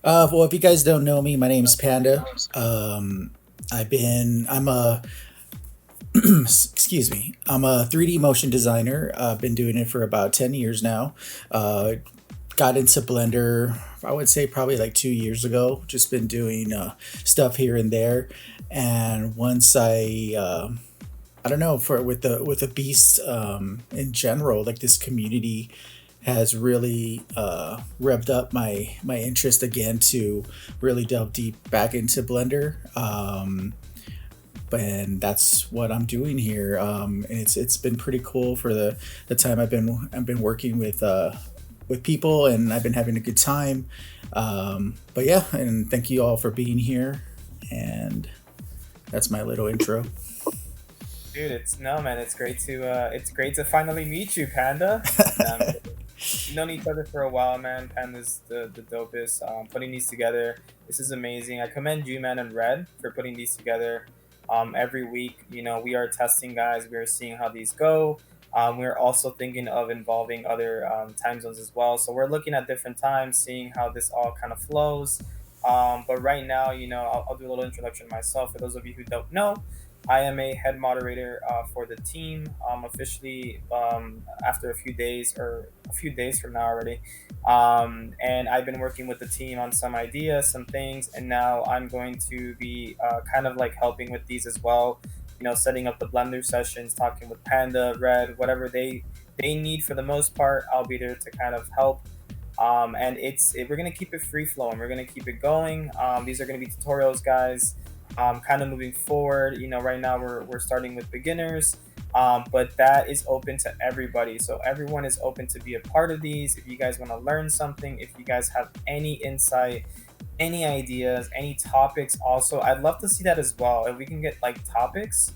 Well, if you guys don't know me, my name's Panda. I'm a, excuse me, I'm a 3D motion designer. I've been doing it for about 10 years now. Uh, got into Blender, I would say probably like 2 years ago. Just been doing stuff here and there. And once I don't know, for with the beasts in general, like this community has really revved up my interest again to really delve deep back into Blender. And that's what I'm doing here. And it's been pretty cool for the time I've been working with people, and I've been having a good time. But yeah, and thank you all for being here. And that's my little intro. Dude, it's no man. It's great to finally meet you, Panda. We've known each other for a while, man. Panda's the dopest. Putting these together, this is amazing. I commend you, man, and Red for putting these together. Every week, we are testing, guys. We are seeing how these go. We're also thinking of involving other time zones as well. So we're looking at different times, seeing how this all kind of flows. But right now, I'll do a little introduction myself. For those of you who don't know, I am a head moderator for the team officially after a few days from now already. And I've been working with the team on some ideas, some things, and now I'm going to be kind of like helping with these as well. Setting up the Blender sessions, talking with Panda, Red, whatever they need for the most part. I'll be there to kind of help. And we're gonna keep it free flowing. We're gonna keep it going. These are gonna be tutorials, guys. Kind of moving forward, right now we're starting with beginners, but that is open to everybody. So everyone is open to be a part of these. If you guys want to learn something, if you guys have any insight, any ideas, any topics, also, I'd love to see that as well. If we can get like topics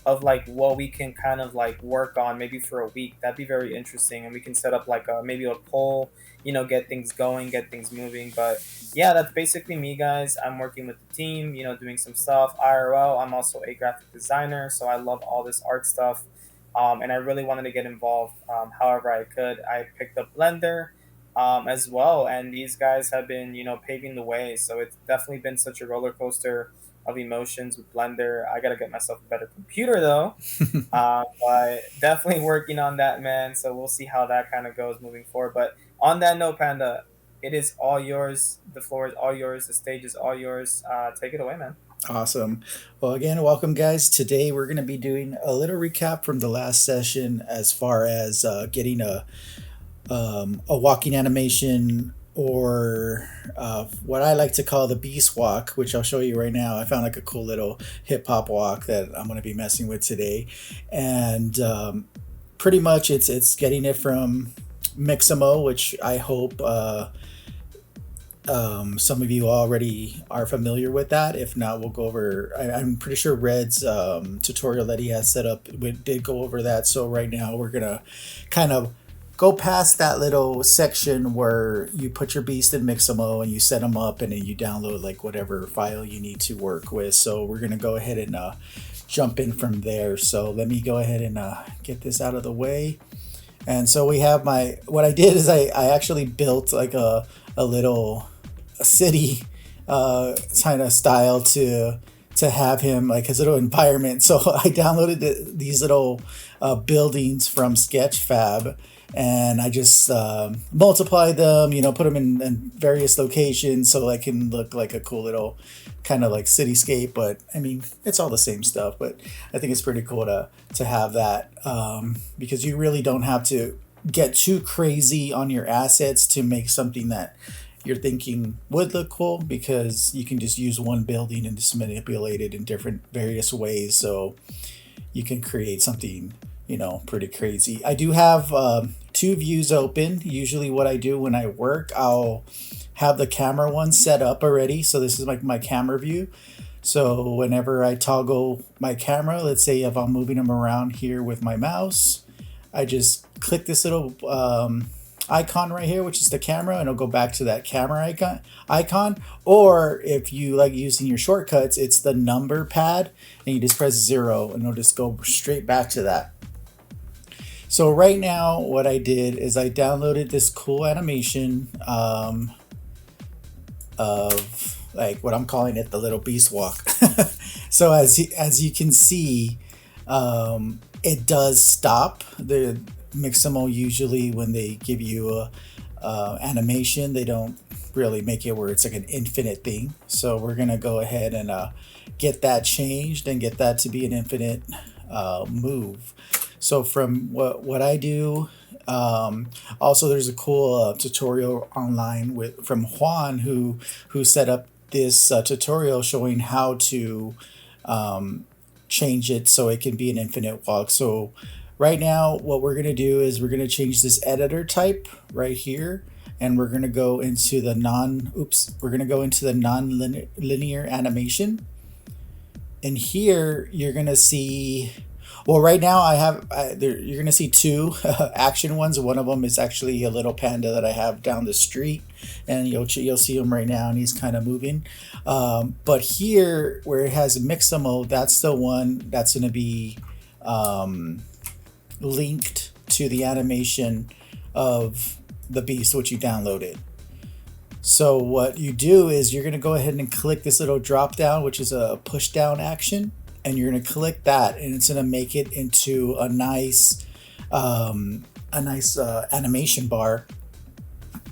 of like what we can kind of like work on maybe for a week, that'd be very interesting, and we can set up like maybe a poll, get things going, get things moving. But yeah, that's basically me, guys. I'm working with the team, doing some stuff IRL. I'm also a graphic designer, so I love all this art stuff. And I really wanted to get involved however I could. I picked up Blender as well, and these guys have been paving the way. So it's definitely been such a roller coaster of emotions with Blender. I gotta get myself a better computer though. But definitely working on that, man. So we'll see how that kind of goes moving forward. But on that note, Panda, it is all yours. The floor is all yours. The stage is all yours. Take it away, man. Awesome. Well, again, welcome, guys. Today we're going to be doing a little recap from the last session as far as getting a walking animation, or what I like to call the beast walk, which I'll show you right now. I found like a cool little hip hop walk that I'm going to be messing with today. And pretty much it's getting it from Mixamo, which I hope some of you already are familiar with that. If not, we'll go over. I'm pretty sure Red's tutorial that he has set up did go over that. So right now we're gonna kind of go past that little section where you put your beast in Mixamo and you set them up, and then you download like whatever file you need to work with. So we're gonna go ahead and jump in from there. So let me go ahead and get this out of the way. And so we have what I did is I actually built like a little city kind of style to have him like his little environment. So I downloaded these little buildings from Sketchfab, and I just multiplied them, put them in various locations so I can look like a cool little kind of like cityscape. But I mean, it's all the same stuff. But I think it's pretty cool to have that, because you really don't have to get too crazy on your assets to make something that you're thinking would look cool, because you can just use one building and just manipulate it in different various ways. So you can create something, pretty crazy. I do have two views open. Usually what I do when I work, I'll have the camera one set up already. So this is like my camera view. So whenever I toggle my camera, let's say if I'm moving them around here with my mouse, I just click this little icon right here, which is the camera, and it'll go back to that camera icon. Or if you like using your shortcuts, it's the number pad, and you just press 0 and it'll just go straight back to that. So right now what I did is I downloaded this cool animation of like what I'm calling it, the little beast walk. So as you can see, it does stop. The Mixamo usually when they give you a animation, they don't really make it where it's like an infinite thing. So we're gonna go ahead and get that changed and get that to be an infinite move. So from what I do, also there's a cool tutorial online with from Juan who set up this tutorial showing how to change it so it can be an infinite walk. So right now what we're going to do is we're going to change this editor type right here, and we're going to go into the non-linear animation. And here you're going to see, well, right now you're going to see two action ones. One of them is actually a little panda that I have down the street, and you'll see him right now, and he's kind of moving. But here where it has Mixamo, that's the one that's going to be linked to the animation of the beast which you downloaded. So what you do is you're going to go ahead and click this little drop down, which is a push down action, and you're going to click that, and it's going to make it into a nice animation bar.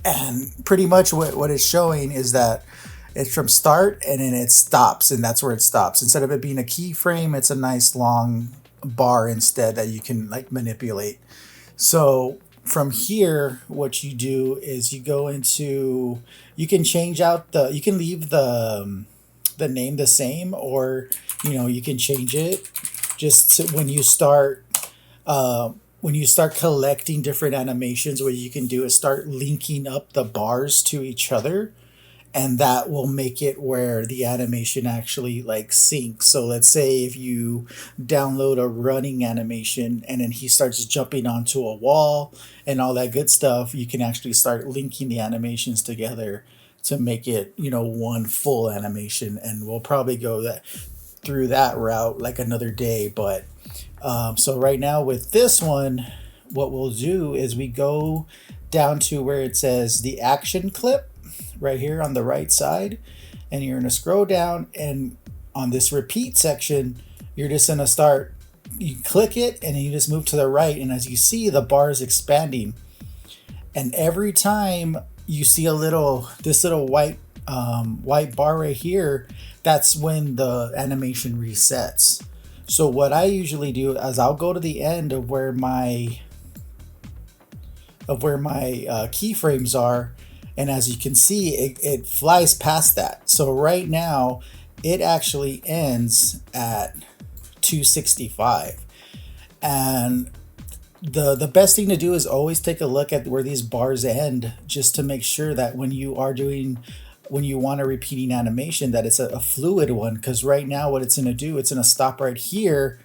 And pretty much what it's showing is that it's from start and then it stops, and that's where it stops. Instead of it being a keyframe, it's a nice long bar instead that you can like manipulate. So from here, what you do is you go into, you can change out you can leave the name the same, or you can change it just to, when you start collecting different animations. What you can do is start linking up the bars to each other, and that will make it where the animation actually like syncs. So let's say if you download a running animation and then he starts jumping onto a wall and all that good stuff, you can actually start linking the animations together to make it one full animation. And we'll probably go through that route like another day. But so right now with this one, what we'll do is we go down to where it says the action clip right here on the right side, and you're going to scroll down, and on this repeat section you're just going to start, you click it and you just move to the right, and as you see the bar is expanding, and every time you see this little white bar right here, that's when the animation resets. So what I usually do is I'll go to the end of where my keyframes are, and as you can see, it flies past that. So right now, it actually ends at 265. And the best thing to do is always take a look at where these bars end, just to make sure that when you want a repeating animation, that it's a fluid one. Because right now what it's going to do, it's going to stop right here,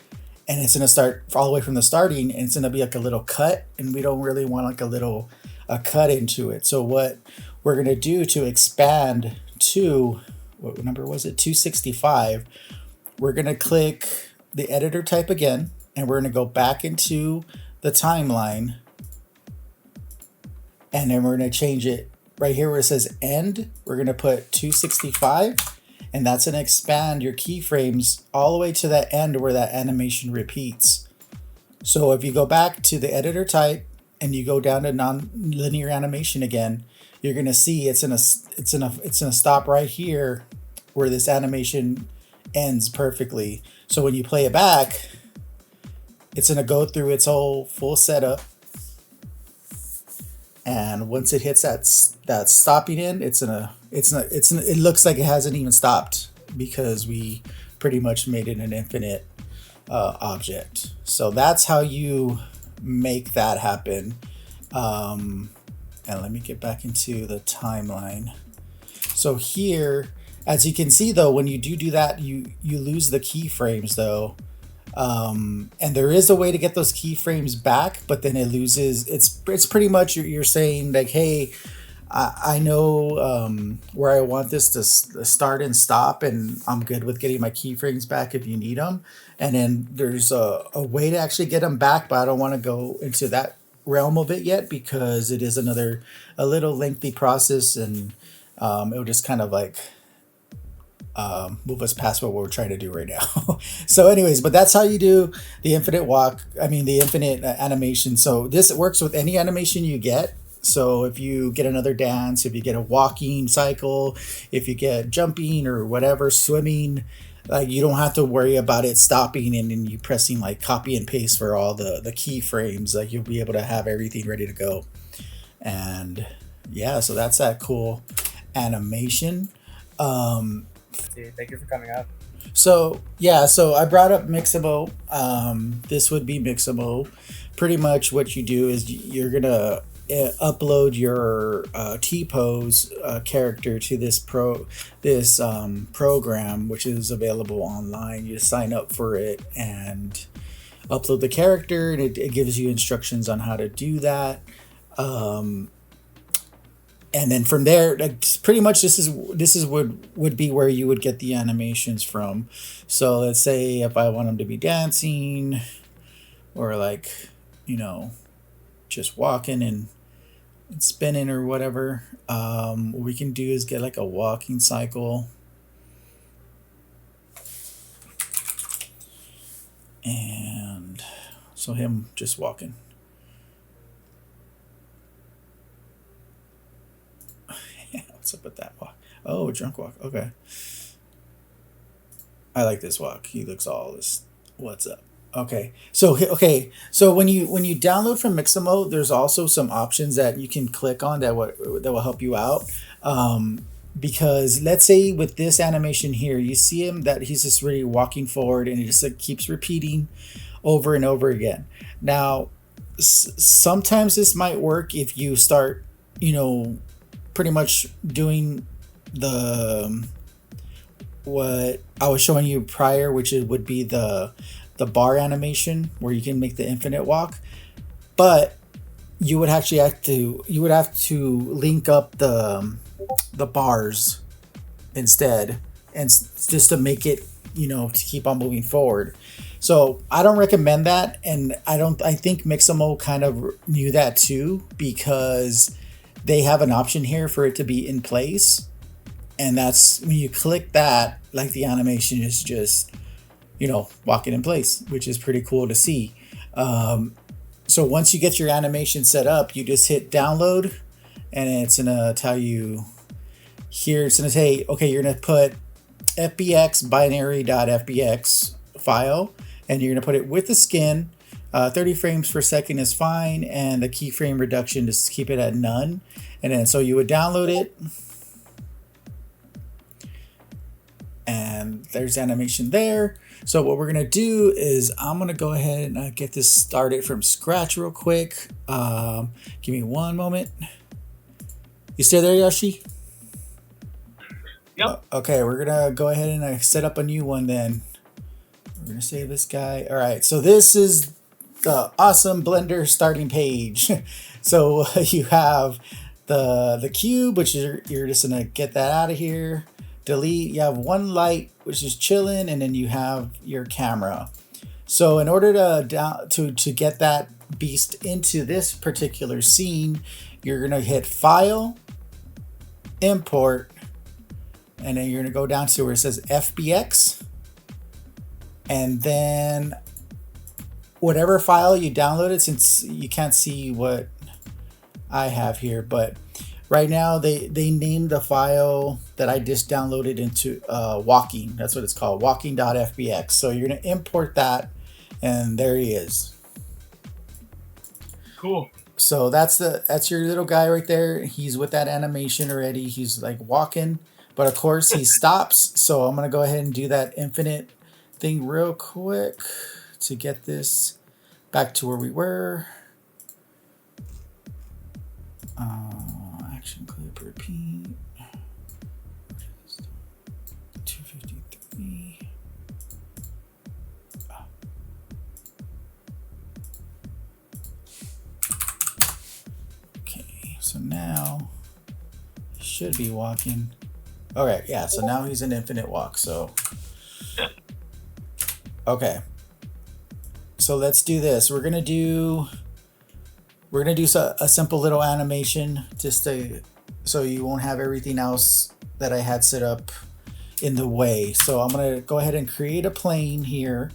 and it's going to start all the way from the starting, and it's going to be like a little cut, and we don't really want like a cut into it. So what we're going to do to expand to, what number was it, 265, we're going to click the editor type again, and we're going to go back into the timeline, and then we're going to change it right here where it says end. We're going to put 265, and that's going to expand your keyframes all the way to that end where that animation repeats. So if you go back to the editor type and you go down to non-linear animation again, you're going to see it's gonna stop right here where this animation ends perfectly. So when you play it back, it's going to go through its whole full setup, and once it hits that stopping end, it looks like it hasn't even stopped, because we pretty much made it an infinite object. So that's how you make that happen. And let me get back into the timeline. So here, as you can see though, when you do that, you lose the keyframes though. And there is a way to get those keyframes back, but then it loses. It's pretty much you're saying like, hey, I know where I want this to start and stop, and I'm good with getting my keyframes back if you need them. And then there's a way to actually get them back, but I don't want to go into that realm of it yet, because it is a little lengthy process, and It'll just kind of like move us past what we're trying to do right now. So, anyways, but that's how you do the infinite walk. I mean, the infinite animation. So this works with any animation you get. So if you get another dance, if you get a walking cycle, if you get jumping or whatever, swimming, like you don't have to worry about it stopping and then you pressing like copy and paste for all the keyframes. Like you'll be able to have everything ready to go. And yeah, so that's that cool animation. Thank you for coming up. So yeah, so I brought up Mixamo. This would be Mixamo. Pretty much what you do is you're gonna upload your T pose character to this program, which is available online. You sign up for it and upload the character, and it gives you instructions on how to do that. And then from there, like pretty much this is would be where you would get the animations from. So let's say if I want them to be dancing, or like, you know, just walking and spinning or whatever. What we can do is get like a walking cycle, and so him just walking. What's up with that walk? Oh, drunk walk. Okay. I like this walk. He looks all this. What's up? Okay. So when you download from Mixamo, there's also some options that you can click on that will help you out. Because let's say with this animation here, you see him that he's just really walking forward and he just like keeps repeating over and over again. Now, sometimes this might work if you start, pretty much doing the what I was showing you prior, which would be the bar animation where you can make the infinite walk. But you would have to link up the bars instead, and just to make it, to keep on moving forward. So I don't recommend that, and I think Mixamo kind of knew that too, because they have an option here for it to be in place, and that's when you click that, like the animation is just, walking in place, which is pretty cool to see. So once you get your animation set up, you just hit download, and it's gonna tell you here, it's gonna say, okay, you're gonna put fbx binary.fbx file, and you're gonna put it with the skin. 30 frames per second is fine, and the keyframe reduction, just keep it at none. And then so you would download it, and there's animation there. So what we're gonna do is I'm gonna go ahead and get this started from scratch real quick. Give me one moment. You still there, Yoshi? Yep. Okay, we're gonna go ahead and set up a new one then. We're gonna save this guy. All right, so this is the awesome Blender starting page. So you have the cube, which you're just gonna get that out of here. Delete. You have one light, which is chilling, and then you have your camera. So in order to get that beast into this particular scene, you're gonna hit File, Import, and then you're gonna go down to where it says FBX, and then whatever file you downloaded, since you can't see what I have here, but right now they named the file that I just downloaded into walking. That's what it's called, walking.fbx. So you're gonna import that, and there he is. Cool. So that's your little guy right there. He's with that animation already. He's like walking, but of course he stops. So I'm gonna go ahead and do that infinite thing real quick to get this back to where we were. Action clip repeat. 253. Okay, so now he should be walking. Okay, yeah, so now he's an infinite walk. So okay, so let's do this. We're gonna do a simple little animation just to so you won't have everything else that I had set up in the way. So I'm gonna go ahead and create a plane here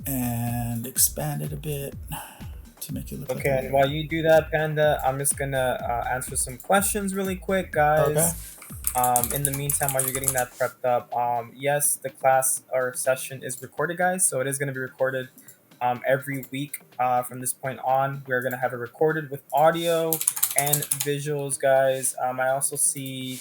and expand it a bit to make it look like a Okay, and little. while you do that, Panda, I'm just gonna answer some questions really quick, Okay. guys. In the meantime, while you're getting that prepped up, yes, the class or session is recorded, guys. So it is going to be recorded every week from this point on. We're going to have it recorded with audio and visuals, guys. I also see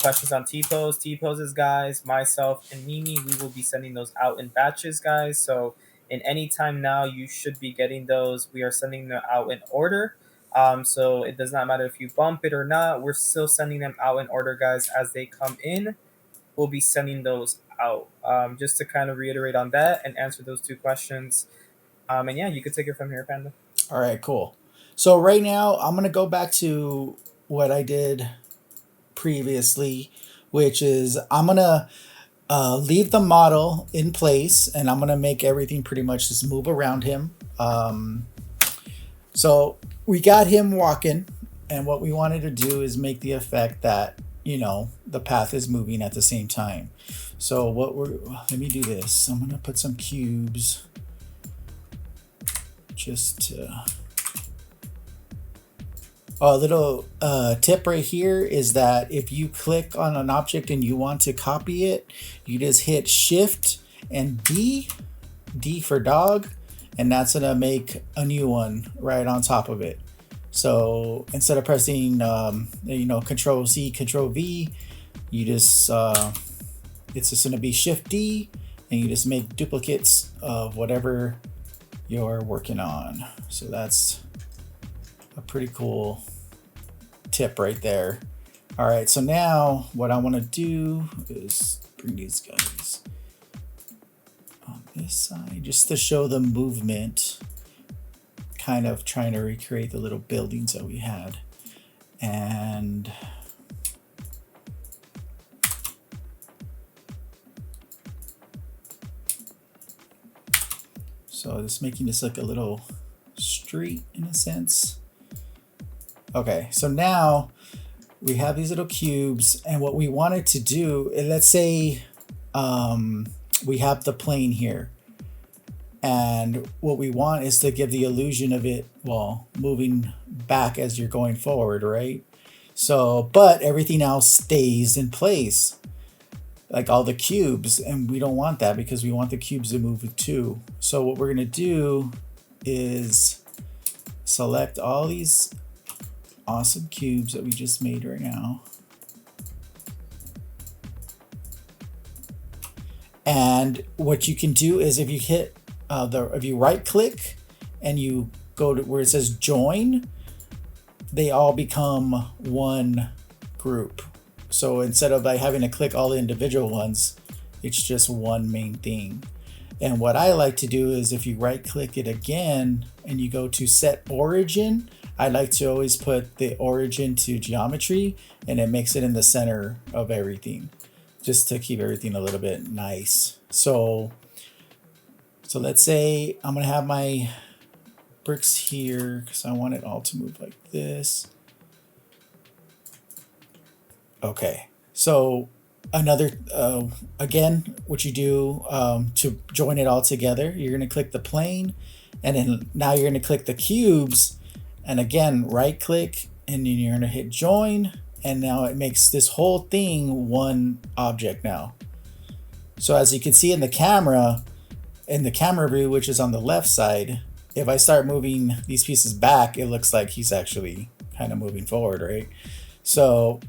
questions on T poses, guys. Myself and Mimi, we will be sending those out in batches, guys. So in any time now, you should be getting those. We are sending them out in order. So it does not matter if you bump it or not. We're still sending them out in order, guys, as they come in. We'll be sending those out. Just to kind of reiterate on that and answer those two questions. And yeah, you could take it from here, Panda. All right, cool. So right now I'm gonna go back to what I did previously, which is I'm gonna leave the model in place and I'm gonna make everything pretty much just move around him. So we got him walking, and what we wanted to do is make the effect that the path is moving at the same time. So let me do this. I'm gonna put some cubes just to. Oh, a little tip right here is that if you click on an object and you want to copy it, you just hit Shift and D for dog, and that's gonna make a new one right on top of it. So instead of pressing Control C, Control V, you just it's just gonna be Shift D, and you just make duplicates of whatever you're working on. So that's a pretty cool tip right there. All right, so now what I want to do is bring these guys on this side just to show the movement, kind of trying to recreate the little buildings that we had. And so just making this look a little street in a sense. Okay, so now we have these little cubes, and what we wanted to do, let's say we have the plane here, and what we want is to give the illusion of it, well, moving back as you're going forward, right? So, but everything else stays in place, like all the cubes, and we don't want that because we want the cubes to move too. So what we're gonna do is select all these awesome cubes that we just made right now. And what you can do is if you hit if you right click and you go to where it says join, they all become one group. So instead of like having to click all the individual ones, it's just one main thing. And what I like to do is if you right click it again and you go to set origin, I like to always put the origin to geometry, and it makes it in the center of everything, just to keep everything a little bit nice. So let's say I'm gonna have my bricks here because I want it all to move like this. Okay, so another again, what you do to join it all together, you're gonna click the plane, and then now you're gonna click the cubes, and again right click, and then you're gonna hit join, and now it makes this whole thing one object now. So as you can see in the camera view, which is on the left side, if I start moving these pieces back, it looks like he's actually kind of moving forward, right? So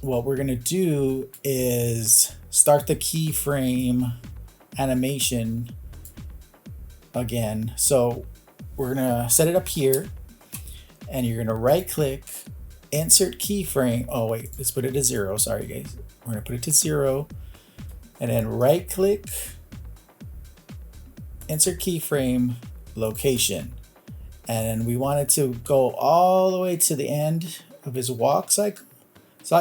what we're gonna do is start the keyframe animation again. So we're gonna set it up here, and you're gonna right click, insert keyframe. Oh wait, let's put it to 0. Sorry guys. We're gonna put it to 0, and then right click, insert keyframe, location. And we want it to go all the way to the end of his walk cycle. So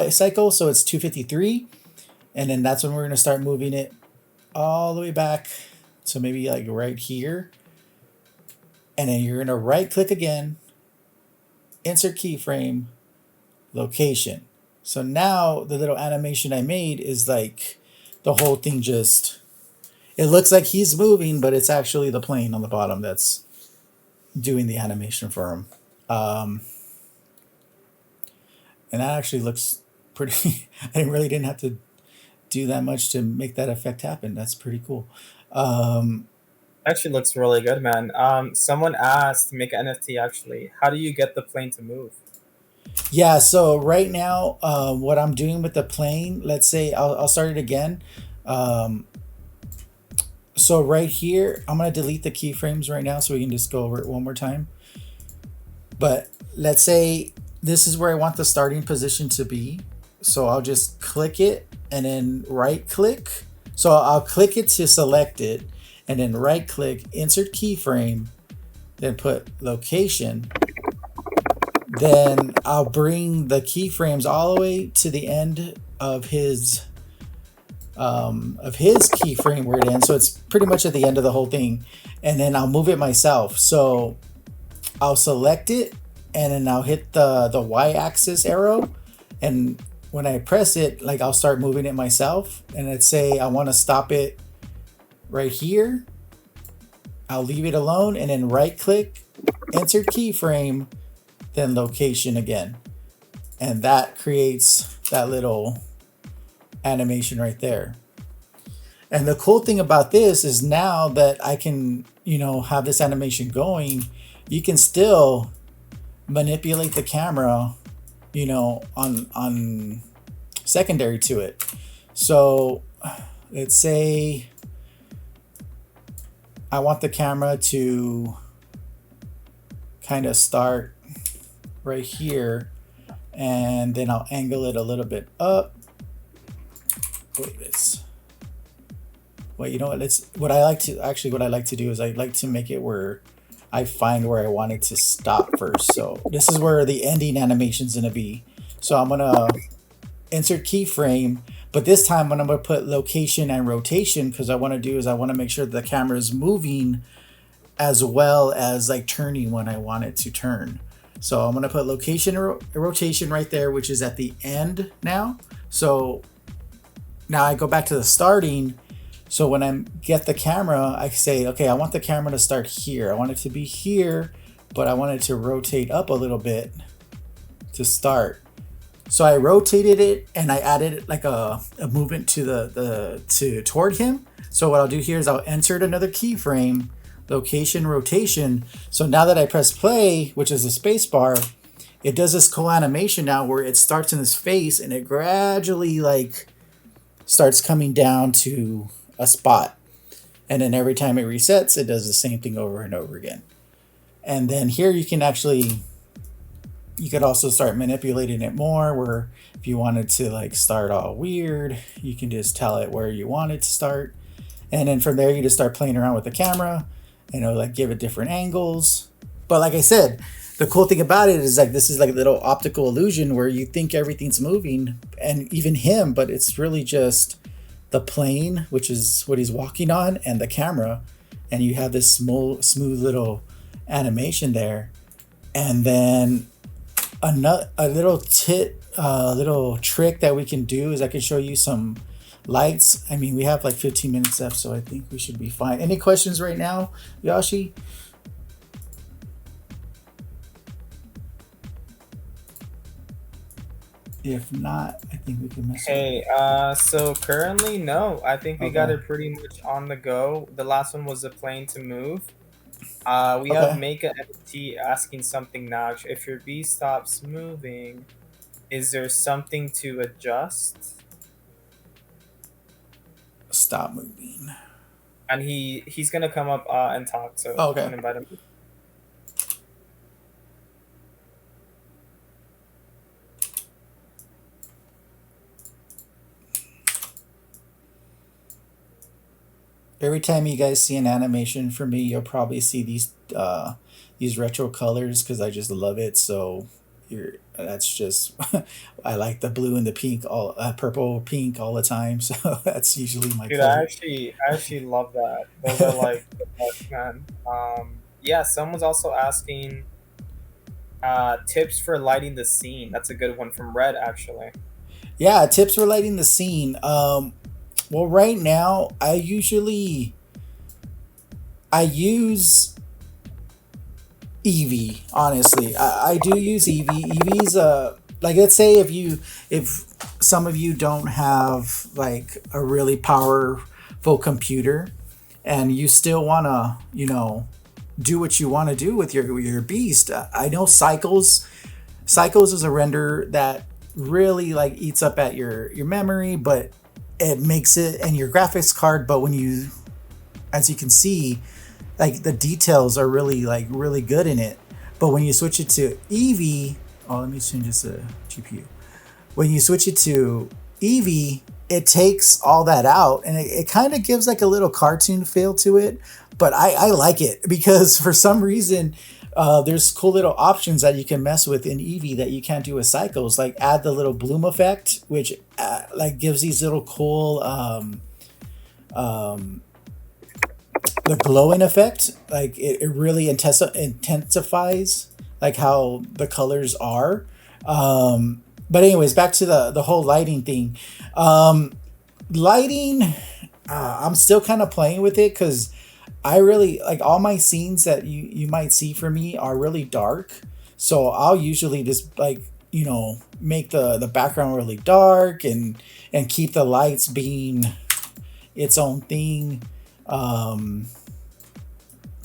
it's 253, and then that's when we're gonna start moving it all the way back to maybe like right here, and then you're gonna right click again, insert keyframe, location. So now the little animation I made is like the whole thing just, it looks like he's moving, but it's actually the plane on the bottom that's doing the animation for him. Um, and that actually looks pretty, I really didn't have to do that much to make that effect happen. That's pretty cool. Um, Actually looks really good, man. Someone asked to make an NFT. Actually, how do you get the plane to move? yeah, so right now, what I'm doing with the plane, let's say I'll start it again. Um, so right here, I'm going to delete the keyframes right now so we can just go over it one more time. But let's say this is where I want the starting position to be. So I'll just click it and then right click. So I'll click it to select it and then right click, insert keyframe, then put location. Then I'll bring the keyframes all the way to the end of his keyframe where it ends. So it's pretty much at the end of the whole thing. And then I'll move it myself. So I'll select it and then I'll hit the y-axis arrow, and when I press it, like I'll start moving it myself, and let's say I want to stop it right here. I'll leave it alone and then right click, insert keyframe, then location again. And that creates that little animation right there. And the cool thing about this is now that I can, have this animation going, you can still manipulate the camera, on secondary to it. So let's say I want the camera to kind of start right here, and then I'll angle it a little bit up. Wait, you know what? What I like to do is I like to make it where I find where I want it to stop first. So this is where the ending animation is going to be. So I'm going to insert keyframe, but this time when I'm going to put location and rotation, because I want to make sure the camera is moving as well as like turning when I want it to turn. So I'm going to put location and rotation right there, which is at the end now. So now I go back to the starting. So when I get the camera, I say, okay, I want the camera to start here. I want it to be here, but I want it to rotate up a little bit to start. So I rotated it and I added like a movement to toward him. So what I'll do here is I'll insert another keyframe, location, rotation. So now that I press play, which is a space bar, it does this cool animation now where it starts in his face and it gradually like starts coming down to a spot. And then every time it resets, it does the same thing over and over again. And then here you could also start manipulating it more, where if you wanted to like start all weird, you can just tell it where you want it to start. And then from there, you just start playing around with the camera and it'll like give it different angles. But like I said, the cool thing about it is like this is like a little optical illusion where you think everything's moving and even him, but it's really just the plane, which is what he's walking on, and the camera, and you have this smooth little animation there. And then a little trick that we can do is I can show you some lights. I mean, we have like 15 minutes left, so I think we should be fine. Any questions right now, Yashi? If not, I think we can mess Hey, so currently, no. I think we got Okay. it pretty much on the go. The last one was a plane to move. We have Okay. make a NFT asking something now. If your bee stops moving, is there something to adjust? Stop moving. And he's gonna come up and talk, so Oh, I'm okay. gonna invite him. Every time you guys see an animation from me, you'll probably see these retro colors because I just love it. So that's just I like the blue and the pink, all purple, pink all the time. So that's usually my Dude, I color. actually love that. Those are like the best, man. Yeah, someone's also asking. Tips for lighting the scene. That's a good one from Red, actually. Yeah, tips for lighting the scene. Well, right now I use Eevee. Honestly, I do use Eevee. Eevee's like, let's say if some of you don't have like a really powerful computer, and you still wanna do what you want to do with your beast. I know Cycles is a render that really like eats up at your memory, but it makes it and your graphics card. But when you, as you can see, like the details are really like really good in it. But when you switch it to Eevee, oh, let me change this to GPU. When you switch it to Eevee, it takes all that out and it kind of gives like a little cartoon feel to it. But I like it because for some reason, there's cool little options that you can mess with in Eevee that you can't do with Cycles. Like add the little bloom effect, which like gives these little cool um, the glowing effect. Like it really intensifies like how the colors are. But anyways, back to the whole lighting thing. Lighting, I'm still kind of playing with it because I really like all my scenes that you might see from me are really dark. So I'll usually just like make the background really dark and keep the lights being its own thing. Um,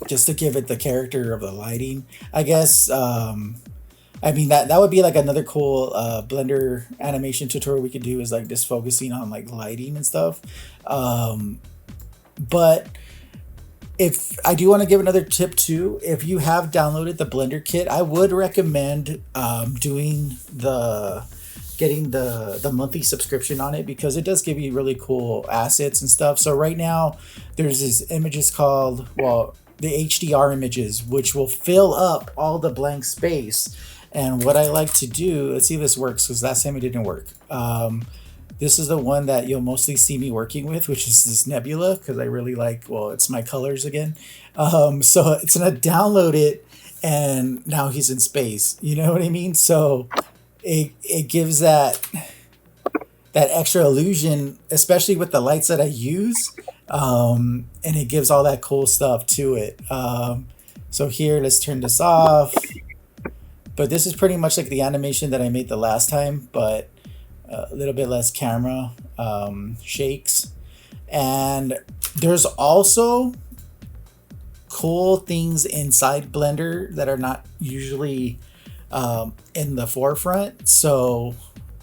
just to give it the character of the lighting, I guess. I mean that would be like another cool Blender animation tutorial we could do, is like just focusing on like lighting and stuff. But if I do want to give another tip too, if you have downloaded the Blender kit, I would recommend doing the getting the monthly subscription on it, because it does give you really cool assets and stuff. So right now there's these images called, well, the HDR images, which will fill up all the blank space. And what I like to do, let's see if this works, because last time it didn't work. This is the one that you'll mostly see me working with, which is this nebula, because I really like, well, it's my colors again. So it's going to download it, and now he's in space. You know what I mean? So it gives that extra illusion, especially with the lights that I use. And it gives all that cool stuff to it. So here, let's turn this off. But this is pretty much like the animation that I made the last time, but a little bit less camera shakes. And there's also cool things inside Blender that are not usually in the forefront. So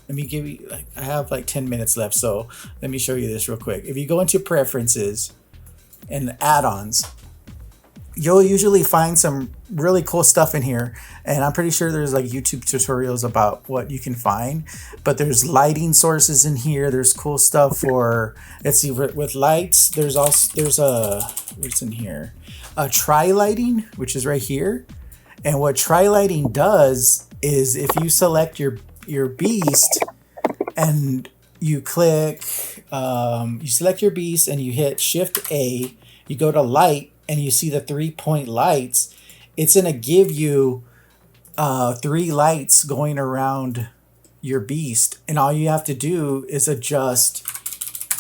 let me give you, like, I have like 10 minutes left, so let me show you this real quick. If you go into preferences and add-ons, you'll usually find some really cool stuff in here, and I'm pretty sure there's like YouTube tutorials about what you can find. But there's lighting sources in here. There's cool stuff for, let's see, with lights. There's a, what's in here, a tri lighting, which is right here. And what tri lighting does is, if you select your beast and you click, you select your beast and you hit Shift A, you go to light, and you see the 3-point lights, it's going to give you 3 lights going around your beast. And all you have to do is adjust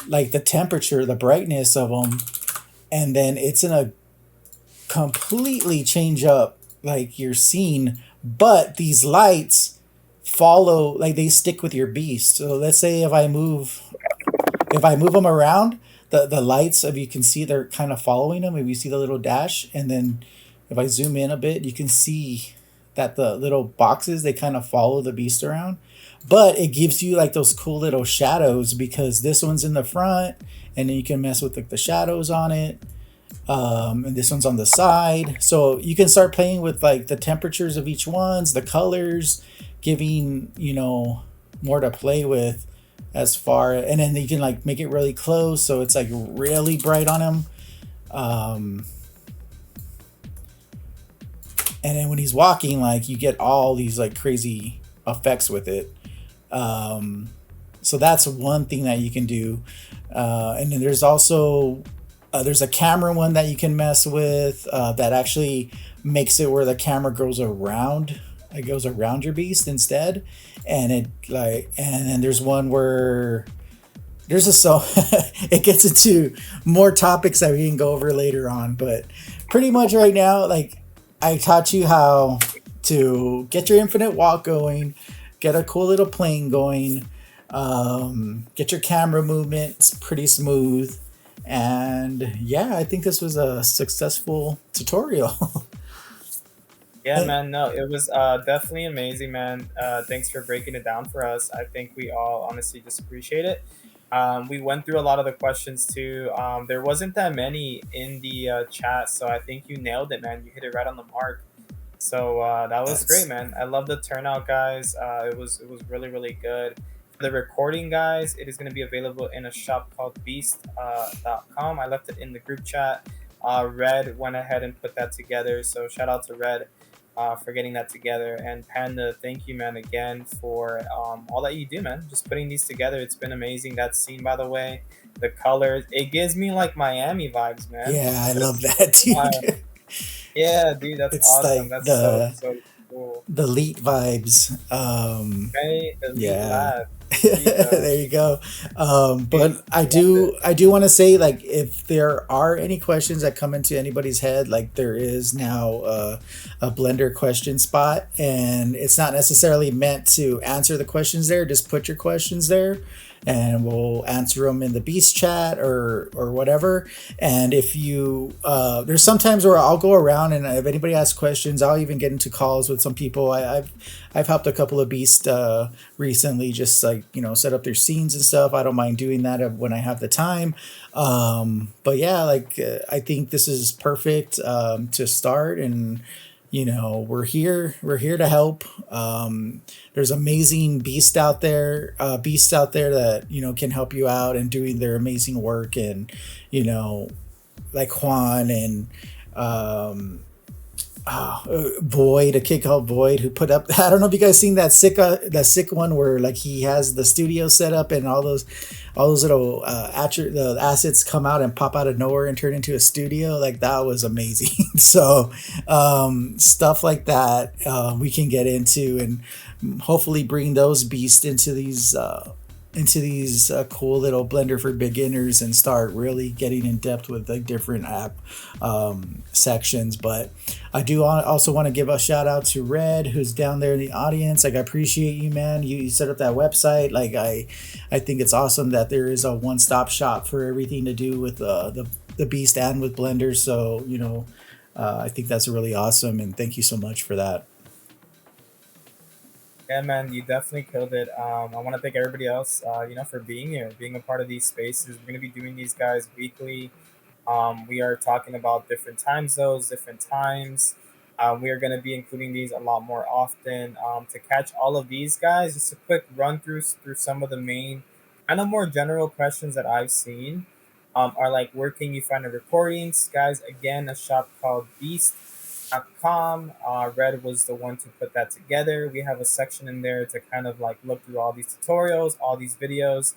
like the temperature, the brightness of them. And then it's going to completely change up like your scene. But these lights follow, like they stick with your beast. So let's say if I move them around, the lights, if you can see, they're kind of following them. If you see the little dash, and then if I zoom in a bit, you can see that the little boxes, they kind of follow the beast around. But it gives you like those cool little shadows, because this one's in the front, and then you can mess with like the shadows on it. And this one's on the side. So you can start playing with like the temperatures of each ones, the colors, giving, more to play with as far, and then you can like make it really close, so it's like really bright on him. And then when he's walking, like you get all these like crazy effects with it. So that's one thing that you can do. And then there's also there's a camera one that you can mess with that actually makes it where the camera goes around it goes around your beast instead, and it like and then there's one where there's a so it gets into more topics that we can go over later on, but pretty much right now, like I taught you how to get your infinite walk going, get a cool little plane going, get your camera movements pretty smooth, and yeah, I think this was a successful tutorial. Yeah, man. No, it was definitely amazing, man. Thanks for breaking it down for us. I think we all honestly just appreciate it. We went through a lot of the questions too. There wasn't that many in the chat, so I think you nailed it, man. You hit it right on the mark. So that was great, That's man. I love the turnout, guys. It was really really good. For the recording, guys, it is going to be available in a shop called Beast.com. I left it in the group chat. Red went ahead and put that together, so shout out to Red for getting that together. And Panda, thank you, man, again for all that you do, man. Just putting these together, it's been amazing. That scene, by the way, the colors, it gives me like Miami vibes, man. yeah, I love That's that, dude. yeah, dude, that's It's awesome. like That's so so cool. the elite vibes. Right, the lead Yeah. lad. There you go. There you go. Dude, But I love it. I do want to say, like, if there are any questions that come into anybody's head, like there is now a Blender question spot, and it's not necessarily meant to answer the questions there. Just put your questions there, and we'll answer them in the Beast chat or whatever. And if you there's sometimes where I'll go around, and if anybody asks questions, I'll even get into calls with some people. I've helped a couple of Beast recently, just like set up their scenes and stuff. I don't mind doing that when I have the time. But yeah, like I think this is perfect to start, and we're here to help. There's amazing beasts out there that can help you out and doing their amazing work, and you know like Juan and Void, a kid called Void, who put up. I don't know if you guys seen that sick one where like he has the studio set up and all those little the assets come out and pop out of nowhere and turn into a studio. Like that was amazing. So stuff like that we can get into and hopefully bring those beasts into these cool little Blender for beginners and start really getting in depth with the different app sections. But I do also want to give a shout out to Red, who's down there in the audience. Like I appreciate you, man. You set up that website. Like I think it's awesome that there is a one stop shop for everything to do with the Beast and with Blender. So I think that's really awesome, and thank you so much for that. Yeah, man, you definitely killed it. I want to thank everybody else, for being here, being a part of these spaces. We're gonna be doing these guys weekly. We are talking about different time zones, different times. We are going to be including these a lot more often. To catch all of these guys, just a quick run through some of the main, kind of more general questions that I've seen. Are like, where can you find the recordings, guys? Again, a shop called Beast.com. Red was the one to put that together. We have a section in there to kind of like look through all these tutorials, all these videos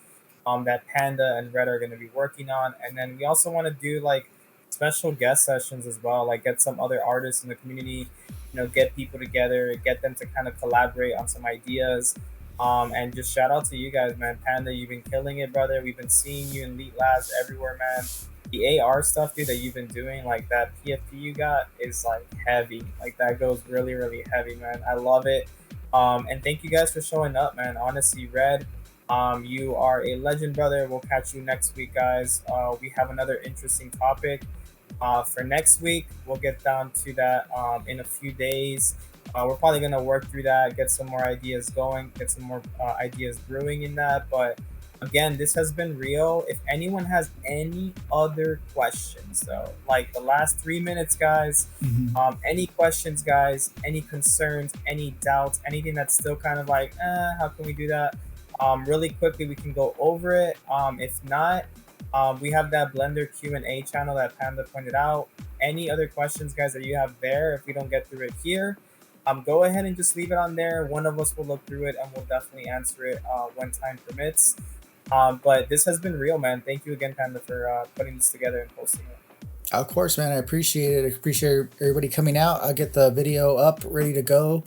that Panda and Red are going to be working on. And then we also want to do like special guest sessions as well, like get some other artists in the community, get people together, get them to kind of collaborate on some ideas. And just shout out to you guys, man. Panda, you've been killing it, brother. We've been seeing you in Elite Labs everywhere, man. The AR stuff, dude, that you've been doing, like that PFP you got is like heavy. Like that goes really, really heavy, man. I love it. And thank you guys for showing up, man. Honestly, Red, you are a legend, brother. We'll catch you next week, guys. We have another interesting topic for next week. We'll get down to that in a few days. We're probably going to work through that, get some more ideas going, get some more ideas brewing in that. But again, this has been real. If anyone has any other questions, though, like the last 3 minutes, guys, Mhm. any questions, guys, any concerns, any doubts, anything that's still kind of like, how can we do that? Really quickly, we can go over it. If not, we have that Blender Q&A channel that Panda pointed out. Any other questions, guys, that you have there, if we don't get through it here, go ahead and just leave it on there. One of us will look through it and we'll definitely answer it when time permits. But this has been real, man. Thank you again, Panda, for putting this together and posting it. Of course, man. I appreciate it. I appreciate everybody coming out. I'll get the video up, ready to go.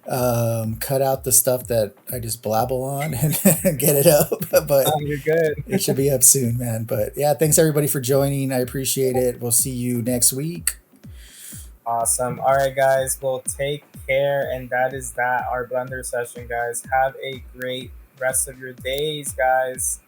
Cut out the stuff that I just blabble on and get it up. But You're good. it should be up soon, man. But yeah, thanks everybody for joining. I appreciate it. We'll see you next week. Awesome. All right, guys. Well, take care. And that is that, our Blender session, guys. Have a great rest of your days, guys.